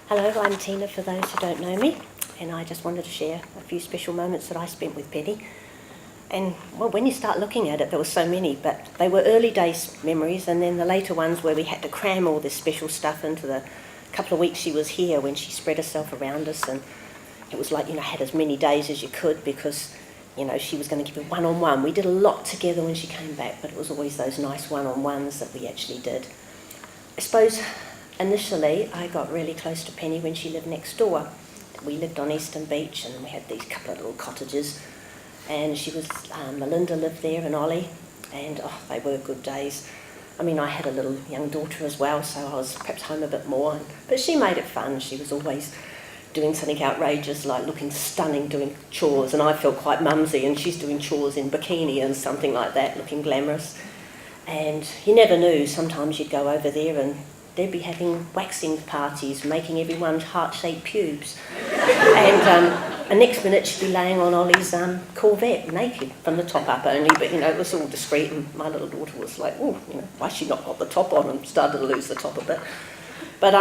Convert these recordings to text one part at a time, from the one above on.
Hello, I'm Tina for those who don't know me, and I just wanted to share a few special moments that I spent with Penny. And well, when you start looking at it, there were so many, but they were early days memories, and then the later ones where we had to cram all this special stuff into the couple of weeks she was here, when she spread herself around us, and it was like, had as many days as you could, because she was going to give you one-on-one. We did a lot together when she came back, but it was always those nice one-on-ones that we actually did. I suppose initially I got really close to Penny when she lived next door. We lived on Eastern Beach, and we had these couple of little cottages, and Melinda lived there, and Ollie, and they were good days. I mean, I had a little young daughter as well, so I was perhaps home a bit more, but she made it fun. She was always doing something outrageous, like looking stunning, doing chores, and I felt quite mumsy, and she's doing chores in bikini and something like that, looking glamorous. And you never knew, sometimes you'd go over there and they'd be having waxing parties, making everyone's heart-shaped pubes. And next minute she'd be laying on Ollie's Corvette, naked, from the top up only, but it was all discreet, and my little daughter was like, oh, why she not got the top on, and started to lose the top a bit. But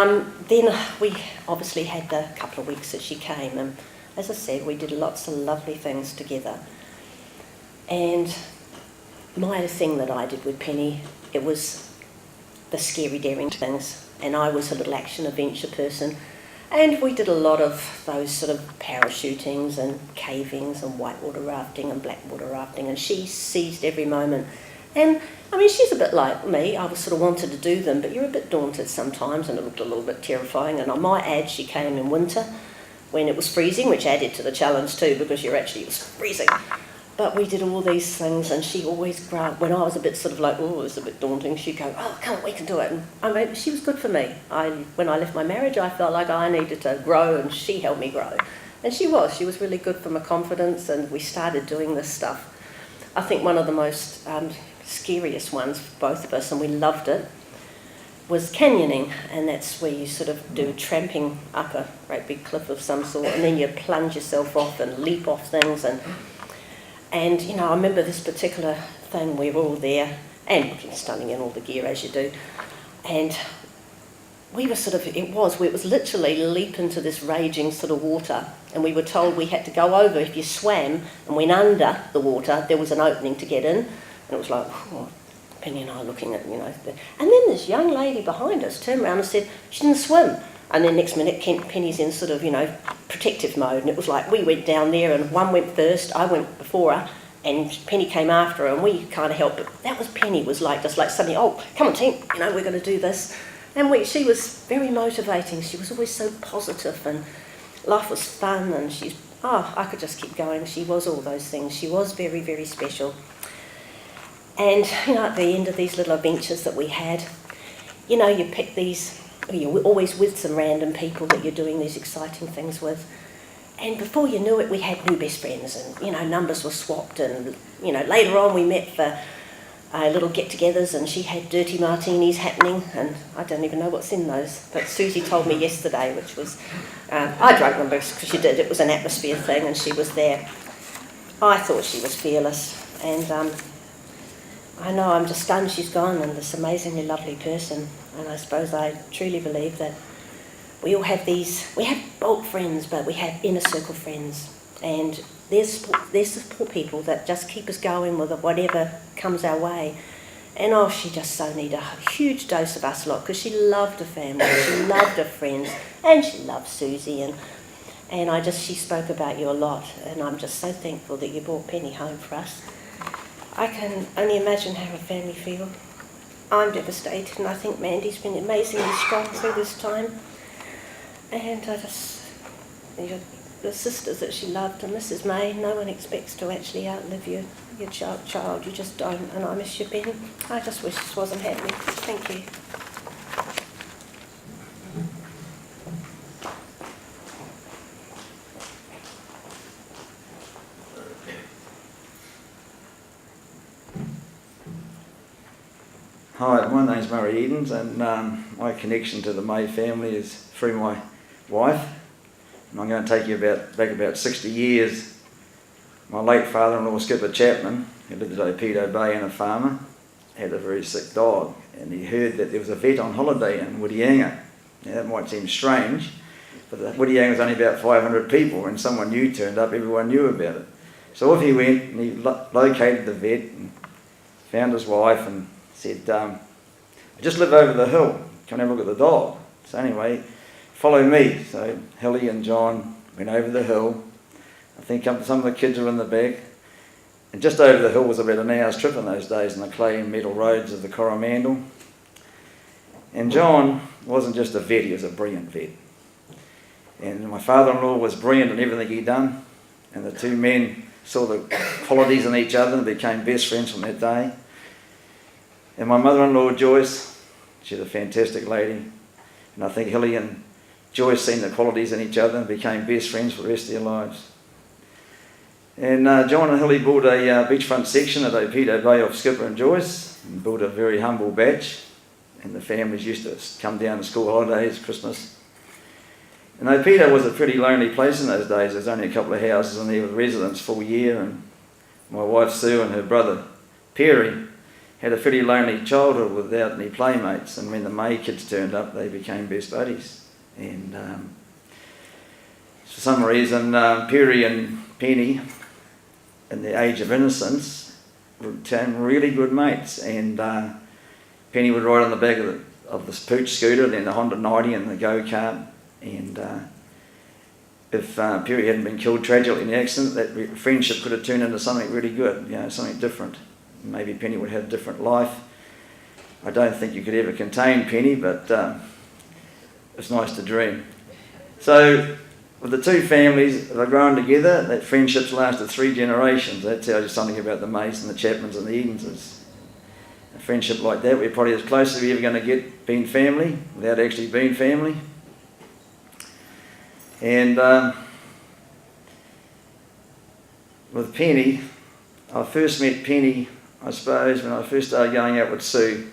then we obviously had the couple of weeks that she came, and as I said, we did lots of lovely things together. And my thing that I did with Penny, it was the scary, daring things, and I was a little action-adventure person, and we did a lot of those sort of parachutings and cavings and whitewater rafting and blackwater rafting, and she seized every moment. And I mean, she's a bit like me. I was sort of wanted to do them, but you're a bit daunted sometimes, and it looked a little bit terrifying. And I might add, she came in winter when it was freezing, which added to the challenge too, because it was freezing. But we did all these things, and she always grabbed, when I was a bit sort of like, oh, it's a bit daunting, she'd go, oh, come on, we can do it. And I mean, she was good for me. When I left my marriage, I felt like I needed to grow, and she helped me grow. And she was really good for my confidence, and we started doing this stuff. I think one of the most scariest ones for both of us, and we loved it, was canyoning, and that's where you sort of do tramping up a great big cliff of some sort, and then you plunge yourself off and leap off things, and I remember this particular thing. We were all there, and looking stunning in all the gear as you do, and we were it was literally leap into this raging sort of water, and we were told we had to go over. If you swam and went under the water, there was an opening to get in, and it was like, oh, Penny and I looking at, and then this young lady behind us turned around and said she didn't swim. And then next minute, Penny's in sort of, protective mode. And it was like we went down there, and one went first, I went before her, and Penny came after her, and we kind of helped. But that was Penny, was like just like suddenly, oh, come on, team, we're going to do this. And she was very motivating. She was always so positive, and life was fun, and I could just keep going. She was all those things. She was very, very special. And, at the end of these little adventures that we had, you pick these, you're always with some random people that you're doing these exciting things with. And before you knew it, we had new best friends, and, numbers were swapped, and, later on we met for little get-togethers, and she had dirty martinis happening, and I don't even know what's in those. But Susie told me yesterday, which was, I drank them because she did. It was an atmosphere thing, and she was there. I thought she was fearless, and I know, I'm just stunned she's gone, and this amazingly lovely person. And I suppose I truly believe that we all have we have bulk friends, but we have inner circle friends. And there's support people that just keep us going with whatever comes our way. And she just so needed a huge dose of us lot, because she loved her family, she loved her friends, and she loved Susie. And she spoke about you a lot, and I'm just so thankful that you brought Penny home for us. I can only imagine how her family feel. I'm devastated, and I think Mandy's been amazingly strong through this time. And the sisters that she loved, and Mrs. May, no one expects to actually outlive your child. You just don't, and I miss you, Penny. I just wish this wasn't happening. Thank you. Hi, my name's Murray Edens, and my connection to the May family is through my wife. And I'm going to take you back about 60 years. My late father-in-law, Skipper Chapman, who lived at Opedo Bay and a farmer, had a very sick dog, and he heard that there was a vet on holiday in Whitianga. Now that might seem strange, but the Whittiang was only about 500 people. When someone new turned up, everyone knew about it. So off he went, and he located the vet and found his wife and said, I just live over the hill, come and have a look at the dog. So anyway, follow me. So Hilly and John went over the hill. I think some of the kids were in the back. And just over the hill was about an hour's trip in those days in the clay and metal roads of the Coromandel. And John wasn't just a vet, he was a brilliant vet. And my father-in-law was brilliant in everything he'd done. And the two men saw the qualities in each other and became best friends from that day. And my mother-in-law, Joyce, she's a fantastic lady. And I think Hilly and Joyce seen the qualities in each other and became best friends for the rest of their lives. And John and Hilly built a beachfront section at Opedo Bay off Skipper and Joyce, and built a very humble batch. And the families used to come down to school holidays, Christmas. And Opedo was a pretty lonely place in those days. There's only a couple of houses in there with residents full year, and my wife Sue and her brother Perry had a pretty lonely childhood without any playmates, and when the May kids turned up, they became best buddies. And for some reason, Perry and Penny, in the age of innocence, became really good mates. And Penny would ride on the back of the Pooch scooter, then the Honda 90 and the go-kart. And if Perry hadn't been killed tragically in the accident, that friendship could have turned into something really good, something different. Maybe Penny would have a different life. I don't think you could ever contain Penny, but it's nice to dream. So with the two families that are growing together, that friendship's lasted 3 generations. That tells you something about the Mays and the Chapmans and the Edenses. A friendship like that, we're probably as close as we're ever going to get being family, without actually being family. And with Penny, I first met Penny, I suppose, when I first started going out with Sue.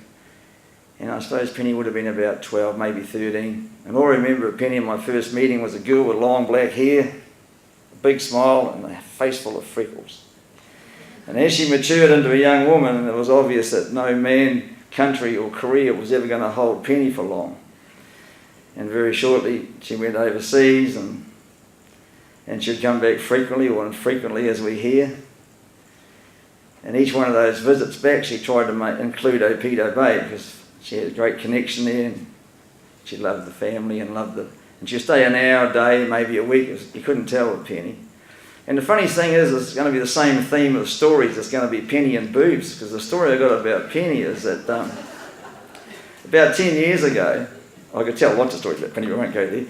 And I suppose Penny would have been about 12, maybe 13. And all I remember of Penny in my first meeting was a girl with long black hair, a big smile, and a face full of freckles. And as she matured into a young woman, it was obvious that no man, country or career was ever going to hold Penny for long. And very shortly she went overseas, and she'd come back frequently or infrequently, as we hear. And each one of those visits back she tried to include Opedo Bay, because she had a great connection there, and she loved the family and and she'd stay an hour, a day, maybe a week. You couldn't tell with Penny. And the funny thing is, it's going to be the same theme of stories. It's going to be Penny and boobs, because the story I got about Penny is that about 10 years ago, I could tell lots of stories about Penny, but I won't go there.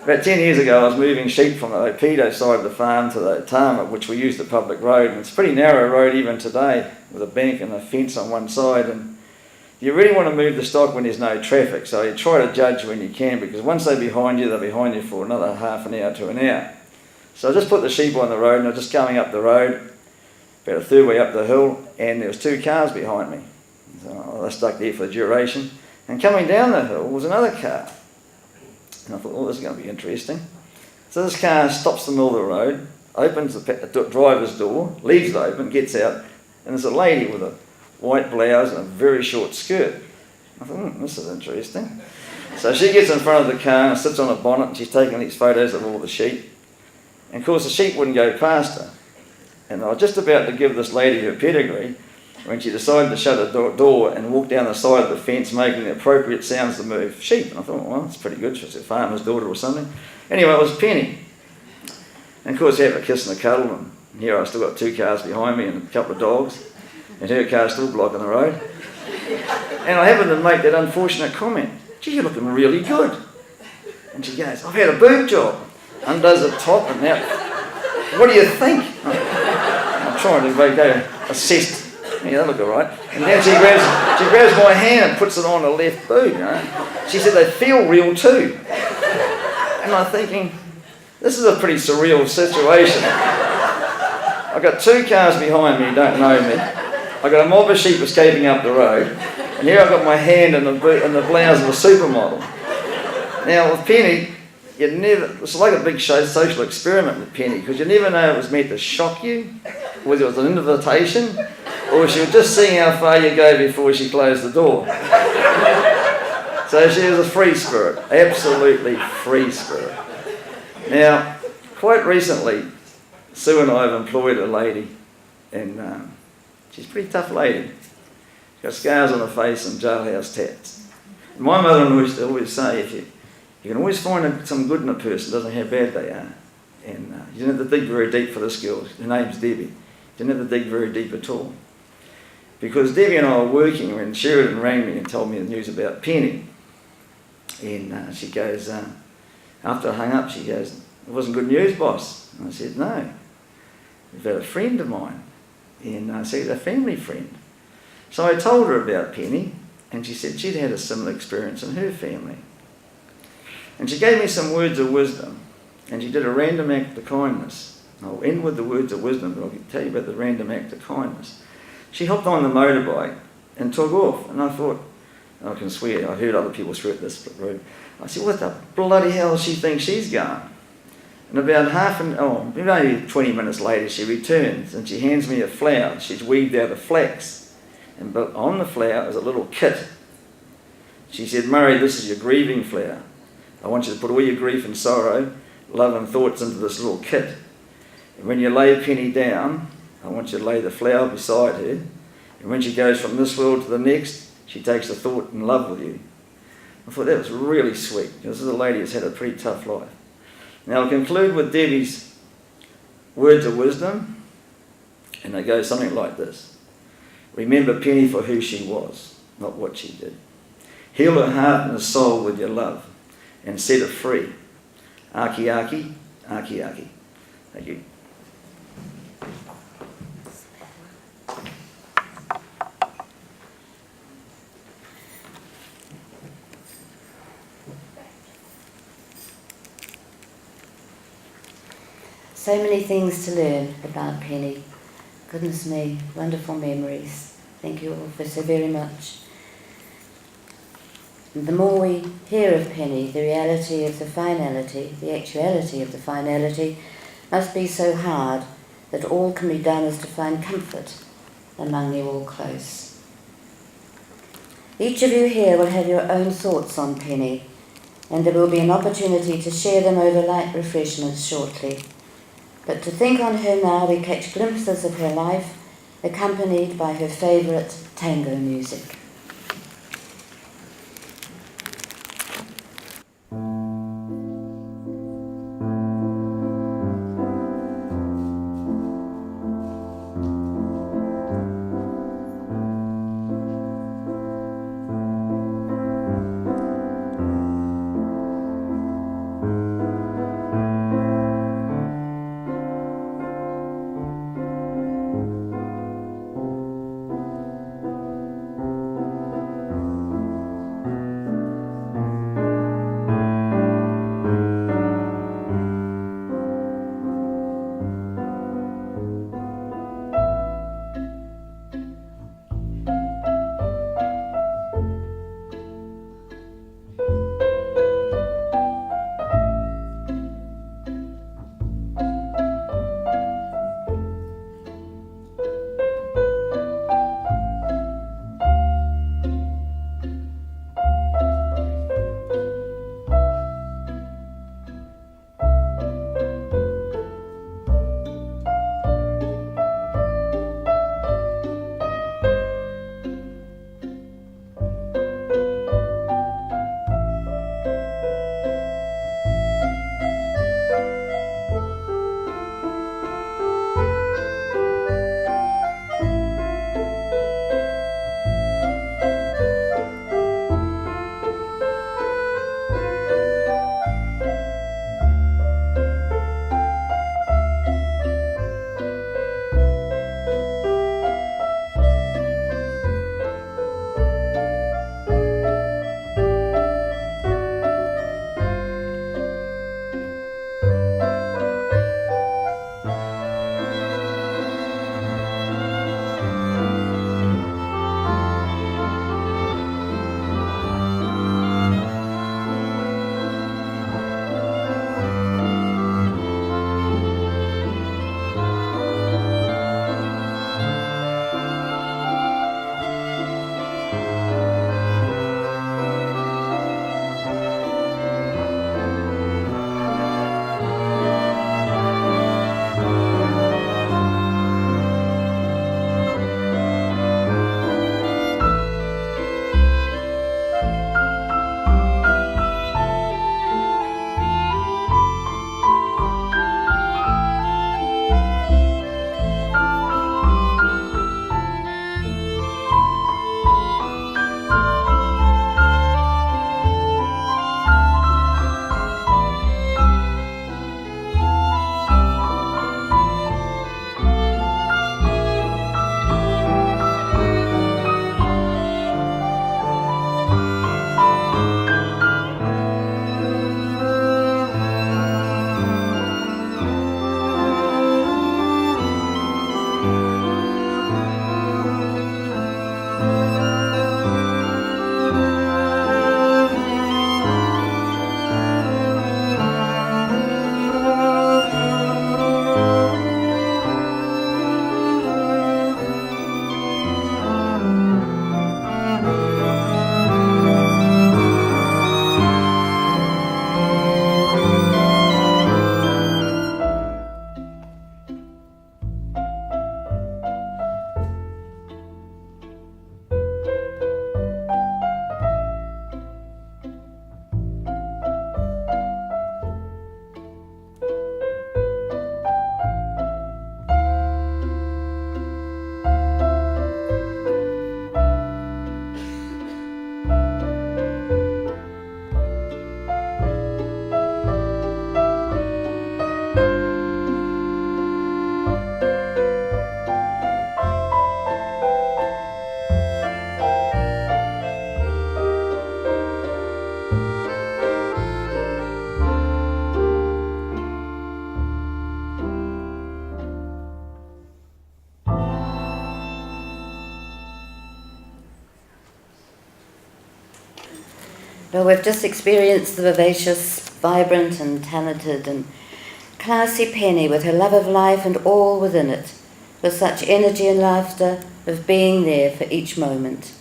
About 10 years ago, I was moving sheep from the Opedo side of the farm to the Tama, which we used the public road. And it's a pretty narrow road even today, with a bank and a fence on one side. And you really want to move the stock when there's no traffic, so you try to judge when you can, because once they're behind you for another half an hour to an hour. So I just put the sheep on the road, and I was just coming up the road, about a third way up the hill, and there was 2 cars behind me. So I stuck there for the duration. And coming down the hill was another car. And I thought, oh, this is going to be interesting. So this car stops in the middle of the road, opens the driver's door, leaves it open, gets out, and there's a lady with a white blouse and a very short skirt. I thought, this is interesting. So she gets in front of the car and sits on a bonnet, and she's taking these photos of all the sheep. And of course the sheep wouldn't go past her. And I was just about to give this lady her pedigree when she decided to shut the door and walk down the side of the fence, making the appropriate sounds to move sheep. And I thought, well, that's pretty good. She's a farmer's daughter or something. Anyway, it was Penny. And of course, you have a kiss and a cuddle. And here I've still got 2 cars behind me and a couple of dogs. And her car's still blocking the road. And I happened to make that unfortunate comment. Gee, you're looking really good. And she goes, I've had a boob job. Undoes the top and now, what do you think? I'm trying to go assess. Yeah, that look all right. And then she grabs my hand and puts it on the left boob, She said, they feel real too. And I'm thinking, this is a pretty surreal situation. I've got 2 cars behind me who don't know me. I've got a mob of sheep escaping up the road. And here I've got my hand in the blouse of a supermodel. Now with Penny, it's like a big social experiment with Penny, because you never know if it was meant to shock you, whether it was an invitation, or she was just seeing how far you go before she closed the door. So she was a free spirit, absolutely free spirit. Now, quite recently, Sue and I have employed a lady, and she's a pretty tough lady. She's got scars on her face and jailhouse tats. My mother-in-law used to always say, you can always find some good in a person, doesn't how bad they are. And you don't have to dig very deep for this girl. Her name's Debbie. You don't have to dig very deep at all. Because Debbie and I were working when Sheridan rang me and told me the news about Penny. And she goes, after I hung up, she goes, "It wasn't good news, boss." And I said, "No. We've had a friend of mine." And I said, "A family friend." So I told her about Penny, and she said she'd had a similar experience in her family. And she gave me some words of wisdom, and she did a random act of kindness. I'll end with the words of wisdom, but I'll tell you about the random act of kindness. She hopped on the motorbike and took off, and I thought, I can swear, I heard other people swear at this room. I said, what the bloody hell does she think she's going? And about maybe 20 minutes later, she returns and she hands me a flower. She's weaved out of flax, and on the flower is a little kit. She said, "Murray, this is your grieving flower. I want you to put all your grief and sorrow, love and thoughts into this little kit. And when you lay Penny down, I want you to lay the flower beside her. And when she goes from this world to the next, she takes a thought and love with you." I thought that was really sweet. This is a lady who's had a pretty tough life. Now I'll conclude with Debbie's words of wisdom, and they go something like this. Remember Penny for who she was, not what she did. Heal her heart and her soul with your love, and set her free. Aki aki, aki aki. Thank you. So many things to learn about Penny. Goodness me, wonderful memories. Thank you all for so very much. And the more we hear of Penny, the reality of the finality, the actuality of the finality, must be so hard that all can be done is to find comfort among you all close. Each of you here will have your own thoughts on Penny, and there will be an opportunity to share them over light refreshments shortly. But to think on her now, we catch glimpses of her life, accompanied by her favourite tango music. Well, we've just experienced the vivacious, vibrant and talented and classy Penny with her love of life and all within it, with such energy and laughter of being there for each moment.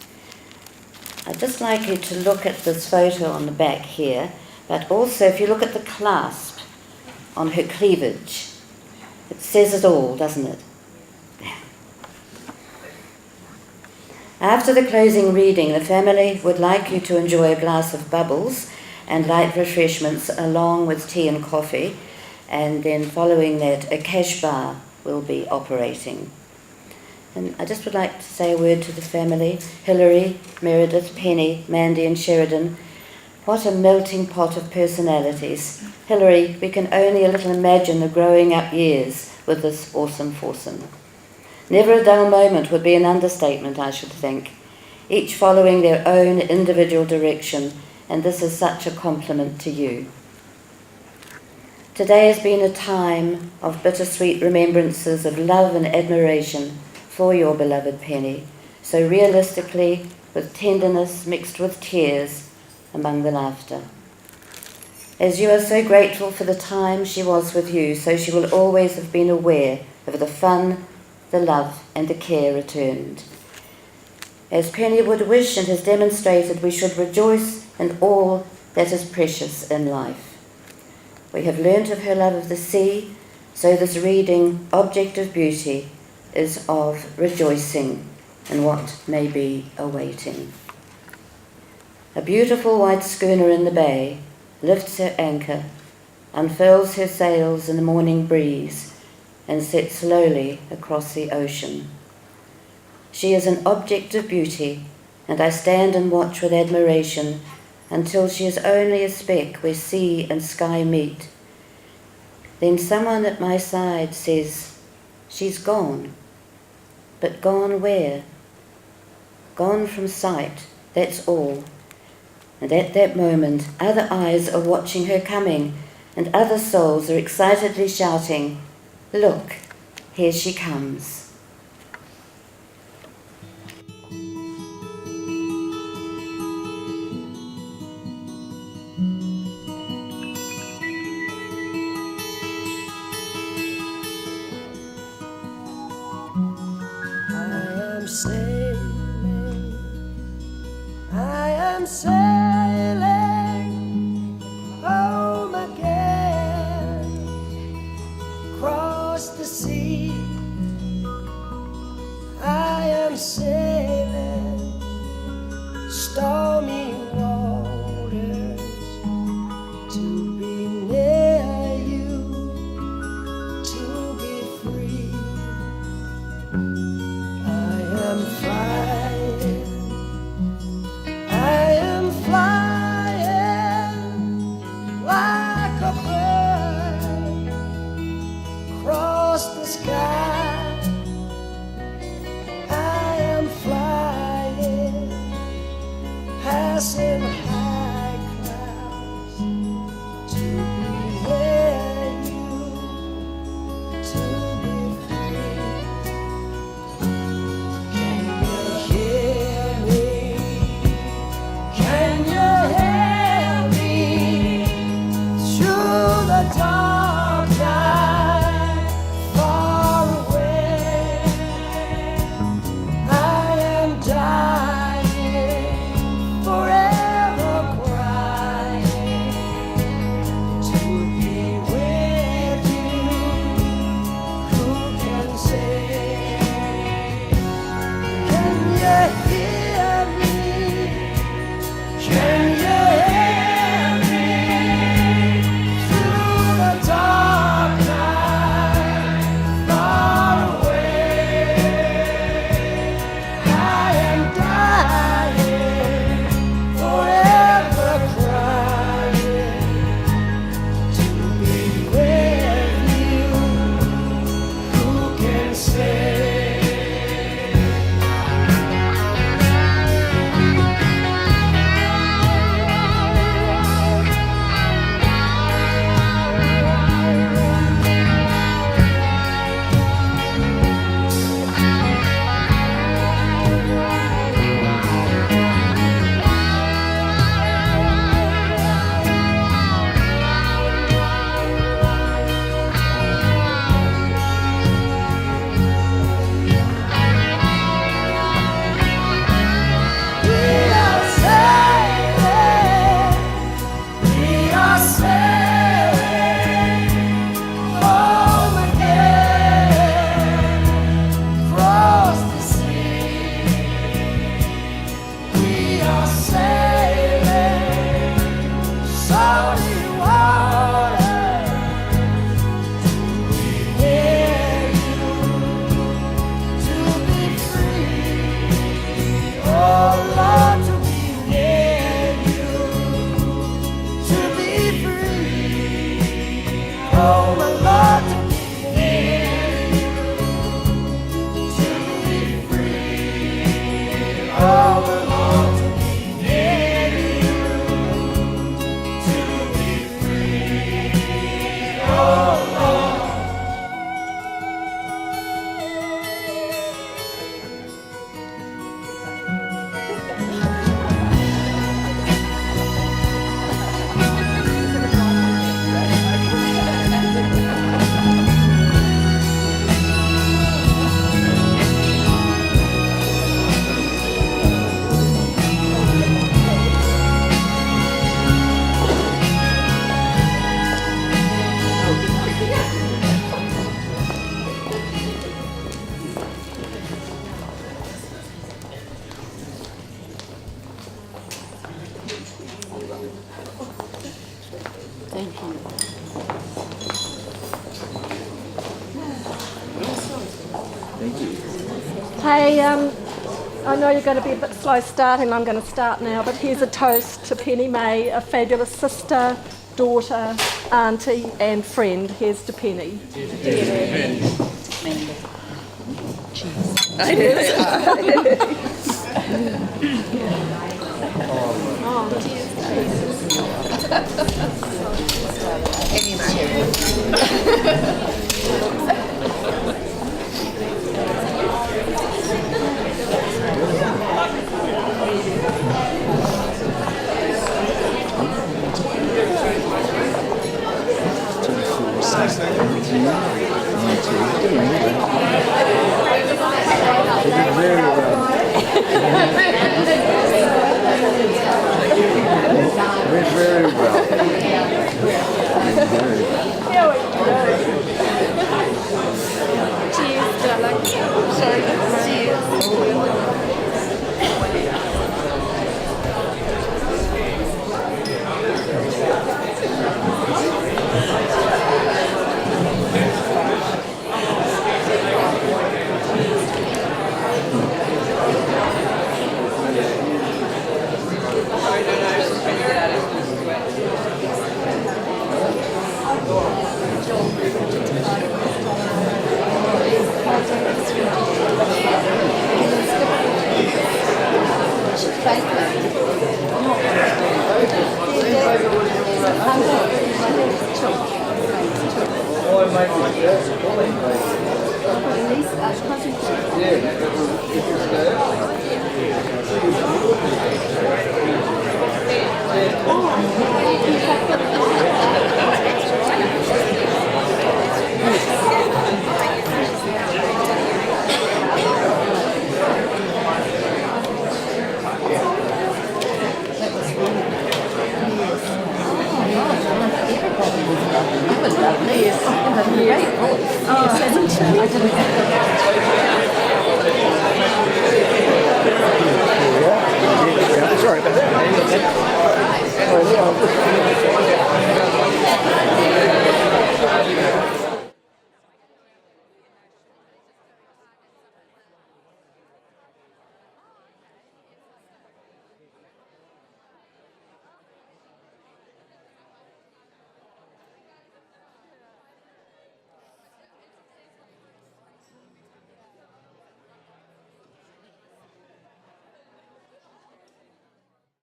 I'd just like you to look at this photo on the back here, but also if you look at the clasp on her cleavage, it says it all, doesn't it? After the closing reading, the family would like you to enjoy a glass of bubbles and light refreshments along with tea and coffee, and then following that, a cash bar will be operating. And I just would like to say a word to the family, Hilary, Meredith, Penny, Mandy and Sheridan. What a melting pot of personalities. Hilary, we can only a little imagine the growing up years with this awesome foursome. Never a dull moment would be an understatement, I should think, each following their own individual direction, and this is such a compliment to you. Today has been a time of bittersweet remembrances of love and admiration for your beloved Penny, so realistically, with tenderness mixed with tears among the laughter. As you are so grateful for the time she was with you, so she will always have been aware of the fun, the love and the care returned. As Penny would wish and has demonstrated, we should rejoice in all that is precious in life. We have learnt of her love of the sea, so this reading, Object of Beauty, is of rejoicing in what may be awaiting. A beautiful white schooner in the bay lifts her anchor, unfurls her sails in the morning breeze, and sets slowly across the ocean. She is an object of beauty, and I stand and watch with admiration until she is only a speck where sea and sky meet. Then someone at my side says, "She's gone." But gone where? Gone from sight, that's all. And at that moment, other eyes are watching her coming, and other souls are excitedly shouting, "Look, here she comes." I am sailing home again, across the sea. I am sailing stormy waters to be near you, to be free. I am flying, I am flying like a bird across the sky. I am flying, passing high clouds to be near you, to be free. Can you hear me? Can you hear me through the dark night, far away? I am dying forever. Hey, I know you're going to be a bit slow starting, I'm going to start now, but here's a toast to Penny May, a fabulous sister, daughter, auntie and friend. Here's to Penny. Very well. Cheers, darling. Cheers.